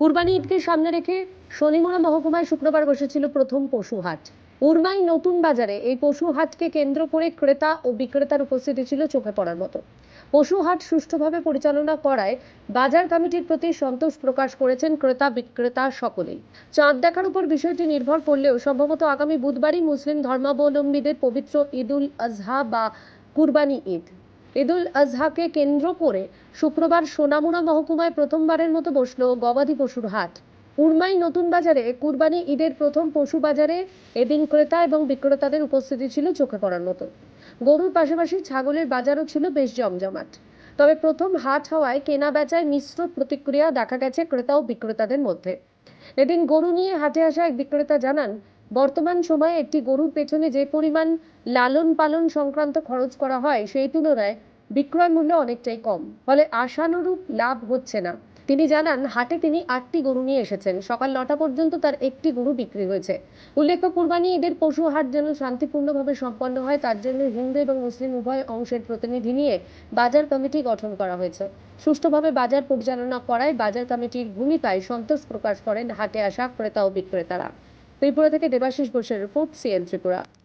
কুরবানি ঈদকে সামনে রেখে শনিমুড়া মহকুমায় শুক্রবার বসেছিল প্রথম পশু হাট। উরমাই নতুন বাজারে এই পশু হাটকে কেন্দ্র করে ক্রেতা ও বিক্রেতার উপস্থিতি ছিল চোখে পড়ার মতো। পশু হাট সুষ্ঠুভাবে পরিচালনা করায় বাজার কমিটির প্রতি সন্তোষ প্রকাশ করেছেন ক্রেতা বিক্রেতা সকলেই। চাঁদ দেখার উপর বিষয়টি নির্ভর করলেও সম্ভবত আগামী বুধবারই মুসলিম ধর্মাবলম্বীদের পবিত্র ঈদুল আজহা বা কুরবানি ঈদ। ঈদুল আজহাকে কেন্দ্র করে শুক্রবার সোনামুড়া মহকুমায় প্রথমবারের মতো বসল গবাদি পশুর হাট। উরমাই নতুন বাজারে কুরবানি ঈদের প্রথম পশু বাজারে এদিন ক্রেতা এবং বিক্রেতাদের উপস্থিতি ছিল চোখে পড়ার মতো। গরুর পাশাপাশি ছাগলের বাজারও ছিল বেশ জমজমাট। তবে প্রথম হাট হওয়ায় কেনা বেচায় মিশ্র প্রতিক্রিয়া দেখা গেছে ক্রেতা ও বিক্রেতাদের মধ্যে। এদিন গরু নিয়ে হাটে আসা এক বিক্রেতা জানান, বর্তমান সময়ে একটি গরুর পেছনে যে পরিমাণ লালন পালন সংক্রান্ত খরচ করা হয় সেই তুলনায় বিক্রয় মূল্য অনেকটাই কম, ফলে আশানুরূপ লাভ হচ্ছে না। তিনি জানান, হাটে তিনি 8টি গরু নিয়ে এসেছেন। সকাল 9টা পর্যন্ত তার একটি গরু বিক্রি হয়েছে। উল্লেখ্য, কুরবানি ঈদের পশু হাট যেন শান্তিপূর্ণভাবে সম্পন্ন হয় তার জন্য হিন্দু এবং মুসলিম উভয় অংশের প্রতিনিধি নিয়ে বাজার কমিটি গঠন করা হয়েছে। সুষ্ঠুভাবে বাজার পরিচালনা করায় বাজার কমিটির ভূমিকায় সন্তোষ প্রকাশ করেন হাটে আসা ক্রেতা ও বিক্রেতারা। ত্রিপুরা থেকে দেবাশিস ঘোষের রিপোর্ট, সিএন ত্রিপুরা।